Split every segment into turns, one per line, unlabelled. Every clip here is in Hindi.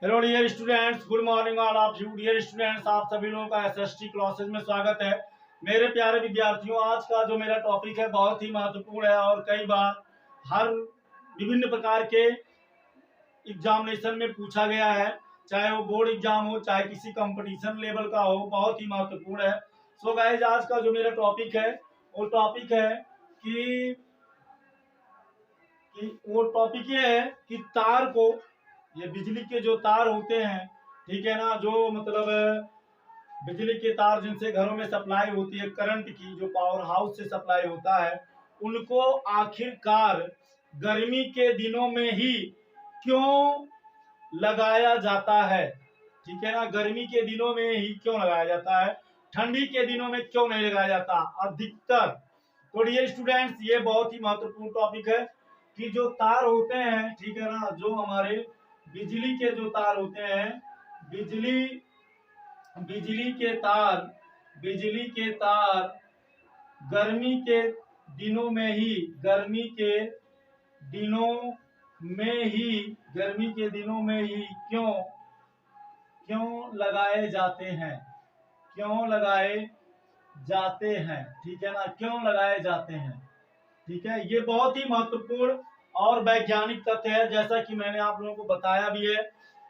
Hello dear students, good morning all of you. Dear students, आप सभी लोगों का एसएसटी क्लासेस में स्वागत है। मेरे प्यारे विद्यार्थियों, आज का जो मेरा टॉपिक है बहुत ही महत्वपूर्ण है और कई बार हर विभिन्न प्रकार के एग्जामिनेशन में पूछा गया है, चाहे वो बोर्ड एग्जाम हो चाहे किसी कंपटीशन लेवल का हो, बहुत ही महत्वपूर्ण है। सो गाइस, आज का जो मेरा टॉपिक है वो टॉपिक है कि ये है कि तार को, ये बिजली के जो तार होते हैं, ठीक है ना, जो मतलब बिजली के तार जिनसे घरों में सप्लाई होती है, करंट की जो पावर हाउस से सप्लाई होता है, उनको आखिरकार गर्मी के दिनों में ही क्यों लगाया जाता है? ठीक है ना, गर्मी के दिनों में ही क्यों लगाया जाता है, ठंडी के दिनों में क्यों नहीं लगाया जाता अधिकतर? तो डियर स्टूडेंट्स, ये बहुत ही महत्वपूर्ण टॉपिक है कि जो तार होते हैं, ठीक है ना, जो हमारे बिजली के जो तार होते हैं, बिजली के तार बिजली के तार गर्मी के दिनों में ही क्यों लगाए जाते हैं? क्यों लगाए जाते हैं? ठीक है ना, क्यों लगाए जाते हैं? ठीक है, ये बहुत ही महत्वपूर्ण और वैज्ञानिक तथ्य है। जैसा कि मैंने आप लोगों को बताया भी है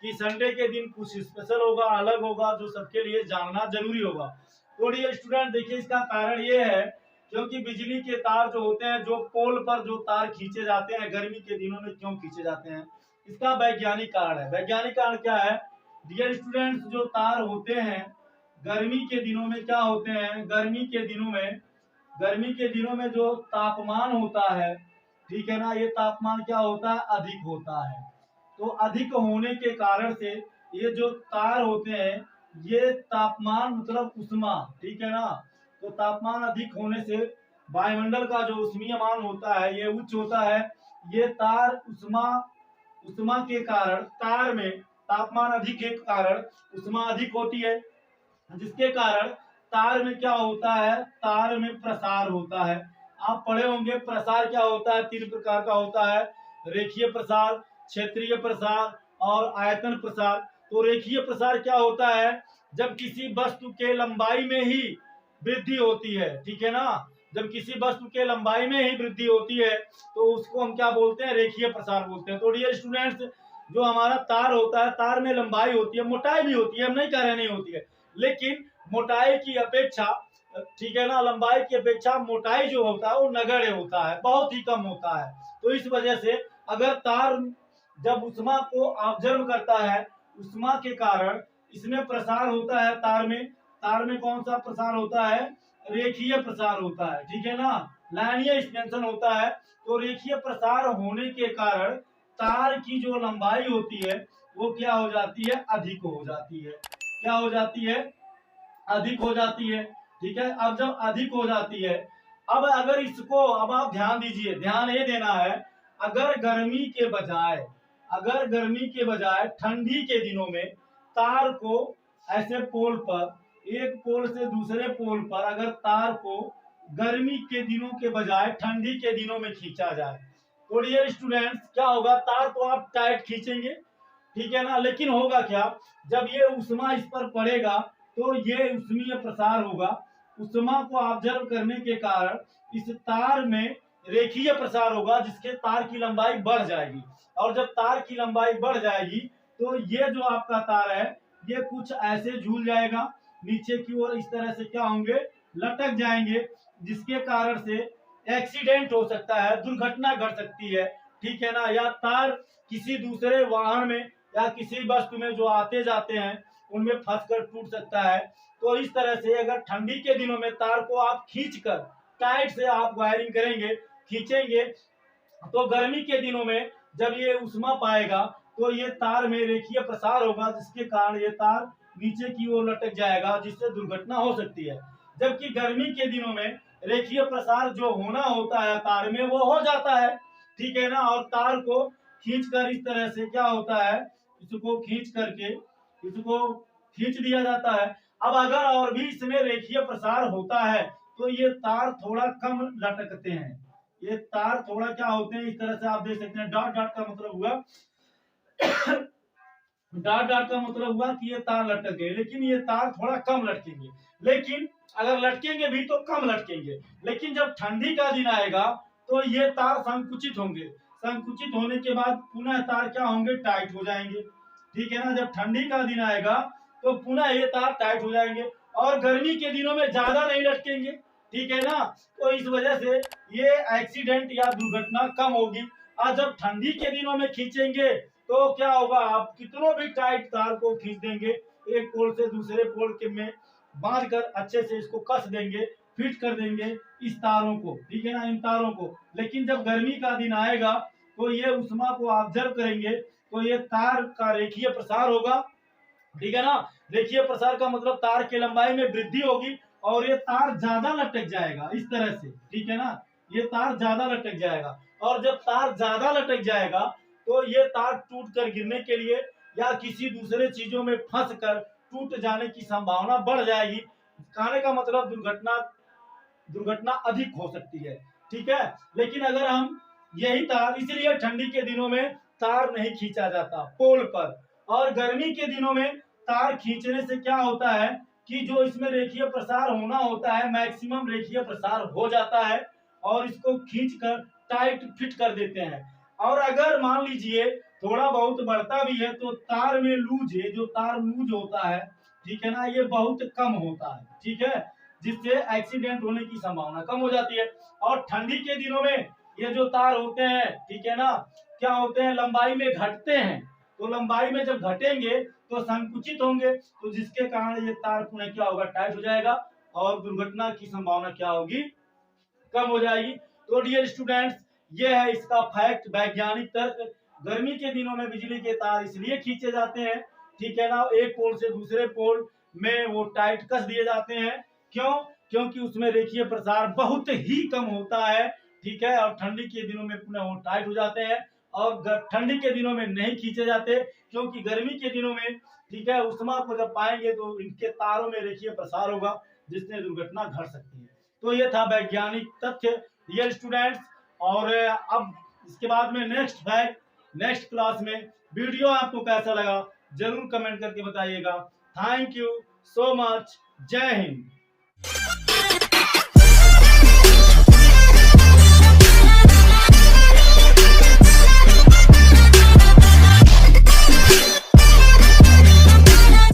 कि संडे के दिन कुछ स्पेशल होगा, अलग होगा, जो सबके लिए जानना जरूरी होगा। तो डियर स्टूडेंट, देखिए, इसका कारण ये है क्योंकि बिजली के तार जो होते हैं, जो पोल पर जो तार खींचे जाते हैं, गर्मी के दिनों में क्यों खींचे जाते हैं, इसका वैज्ञानिक कारण है। वैज्ञानिक कारण क्या है डियर स्टूडेंट्स? जो तार होते हैं गर्मी के दिनों में क्या होते हैं, गर्मी के दिनों में जो तापमान होता है, ठीक है ना, ये तापमान क्या होता है, अधिक होता है। तो अधिक होने के कारण से ये जो तार होते हैं, ये तापमान मतलब उष्मा, ठीक है ना, तो तापमान अधिक होने से वायुमंडल का जो उष्मीय मान होता है ये उच्च होता है। ये तार उष्मा के कारण, तार में तापमान अधिक के कारण उष्मा अधिक होती है, जिसके कारण तार में क्या होता है, तार में प्रसार होता है। आप पढ़े होंगे प्रसार क्या होता है, 3 प्रकार का होता है: रेखीय प्रसार, क्षेत्रीय प्रसार और आयतन प्रसार। तो रेखीय प्रसार क्या होता है? जब किसी वस्तु के लंबाई में ही वृद्धि होती है, ठीक है ना, जब किसी वस्तु के लंबाई में ही वृद्धि होती है तो उसको हम क्या बोलते हैं, रेखीय प्रसार बोलते हैं। तो डियर स्टूडेंट्स, जो हमारा तार होता है, तार में लंबाई होती है, मोटाई भी होती है, हम नहीं कह रहे नहीं होती है, लेकिन मोटाई की अपेक्षा, ठीक है ना, लंबाई की अपेक्षा मोटाई जो होता है वो नगण्य होता है, बहुत ही कम होता है। तो इस वजह से अगर तार जब उष्मा को ऑब्जर्व करता है, उष्मा के कारण इसमें प्रसार होता है, तार में कौन सा प्रसार होता है, रेखीय प्रसार होता है, ठीक है ना, लाइनीय एक्सपेंशन होता है। तो रेखीय प्रसार होने के कारण तार की जो लंबाई होती है वो क्या हो जाती है, अधिक हो जाती है। क्या हो जाती है, अधिक हो जाती है। ठीक है, अब जब अधिक हो जाती है, अब अगर इसको, अब आप ध्यान दीजिए, ध्यान ये देना है, अगर गर्मी के बजाय ठंडी के दिनों में तार को ऐसे पोल पर, एक पोल से दूसरे पोल पर अगर तार को गर्मी के दिनों के बजाय ठंडी के दिनों में खींचा जाए, तो डियर स्टूडेंट्स क्या होगा, तार तो आप टाइट खींचेंगे, ठीक है ना, लेकिन होगा क्या, जब ये उष्मा इस पर पड़ेगा तो ये उष्मीय प्रसार होगा। उष्मा को ऑब्जर्व करने के कारण इस तार में रेखीय प्रसार होगा, जिसके तार की लंबाई बढ़ जाएगी, और जब तार की लंबाई बढ़ जाएगी तो ये जो आपका तार है ये कुछ ऐसे झूल जाएगा नीचे की ओर, इस तरह से क्या होंगे, लटक जाएंगे, जिसके कारण से एक्सीडेंट हो सकता है, दुर्घटना घट सकती है, ठीक है ना, या तार किसी दूसरे वाहन में या किसी वस्तु में जो आते जाते हैं उनमें फंसकर टूट सकता है। तो इस तरह से अगर ठंडी के दिनों में तार को आप खींचकर टाइट से आप वायरिंग करेंगे, खींचेंगे, तो गर्मी के दिनों में जब ये उष्मा पाएगा तो ये तार में रेखीय प्रसार होगा, जिसके कारण ये तार नीचे की ओर लटक जाएगा, जिससे दुर्घटना हो सकती है। जबकि गर्मी के दिनों में रेखीय प्रसार जो होना होता है तार में वो हो जाता है, ठीक है ना, और तार को खींचकर इस तरह से क्या होता है, इसको खींच दिया जाता है। अब अगर और भी इसमें रेखीय प्रसार होता है तो ये तार थोड़ा कम लटकते हैं, ये तार थोड़ा क्या होते हैं, इस तरह से आप देख सकते हैं, डॉट डॉट का मतलब हुआ डॉट डॉट का मतलब हुआ कि ये तार लटक गए, लेकिन ये तार थोड़ा कम लटकेंगे। लेकिन अगर लटकेंगे भी तो कम लटकेंगे। लेकिन जब ठंडी का दिन आएगा तो ये तार संकुचित होंगे। संकुचित होने के बाद पुनः तार क्या होंगे, टाइट हो जाएंगे। ठीक है ना, जब ठंडी का दिन आएगा तो पुनः ये तार टाइट हो जाएंगे और गर्मी के दिनों में ज्यादा नहीं लटकेंगे। ठीक है ना, तो इस वजह से ये एक्सीडेंट या दुर्घटना कम होगी। और जब ठंडी के दिनों में खींचेंगे तो क्या होगा, आप कितनों भी टाइट तार को खींच देंगे, एक पोल से दूसरे पोल के में बांध कर अच्छे से इसको कस देंगे, फिट कर देंगे इस तारों को। ठीक है ना, इन तारों को। लेकिन जब गर्मी का दिन आएगा तो ये उष्मा को ऑब्जर्व करेंगे तो ये तार का रेखीय प्रसार होगा। ठीक है ना, रेखीय प्रसार का मतलब तार की लंबाई में वृद्धि होगी और ये तार ज्यादा लटक जाएगा इस तरह से। ठीक है ना, ये तार ज्यादा लटक जाएगा और जब तार ज्यादा लटक जाएगा तो ये तार टूट कर गिरने के लिए या किसी दूसरे चीजों में फंस कर टूट जाने की संभावना बढ़ जाएगी। कहने का मतलब दुर्घटना दुर्घटना अधिक हो सकती है। ठीक है, लेकिन अगर हम यही तार, इसलिए ठंडी के दिनों में तार नहीं खींचा जाता पोल पर। और गर्मी के दिनों में तार खींचने से क्या होता है कि जो इसमें रेखीय प्रसार होना होता है मैक्सिमम रेखीय प्रसार हो जाता है और इसको खींच कर टाइट फिट कर देते हैं। और अगर मान लीजिए थोड़ा बहुत बढ़ता भी है तो तार में लूज है, जो तार लूज होता है, ठीक है ना, ये बहुत कम होता है। ठीक है, जिससे एक्सीडेंट होने की संभावना कम हो जाती है। और ठंडी के दिनों में ये जो तार होते हैं, ठीक है ना, क्या होते हैं, लंबाई में घटते हैं। तो लंबाई में जब घटेंगे तो संकुचित होंगे, तो जिसके कारण ये तार पुनः क्या होगा, टाइट हो जाएगा और दुर्घटना की संभावना क्या होगी, कम हो जाएगी। तो डियर स्टूडेंट्स, ये है इसका फैक्ट, वैज्ञानिक तर्क। गर्मी के दिनों में बिजली के तार इसलिए खींचे जाते हैं, ठीक है ना, एक पोल से दूसरे पोल में वो टाइट कस दिए जाते हैं। क्यों? क्योंकि उसमें रेखीय प्रसार बहुत ही कम होता है। ठीक है, और ठंडी के दिनों में पुनः वो टाइट हो जाते हैं और ठंडी के दिनों में नहीं खींचे जाते क्योंकि गर्मी के दिनों में, ठीक है, उष्मा को जब पाएंगे तो इनके तारों में रेखीय प्रसार होगा जिससे दुर्घटना घट सकती है। तो ये था वैज्ञानिक तथ्य डियर स्टूडेंट्स। और अब इसके बाद में नेक्स्ट फैक्ट नेक्स्ट क्लास में। वीडियो आपको कैसा लगा जरूर कमेंट करके बताइएगा। Thank you so much. जय हिंद।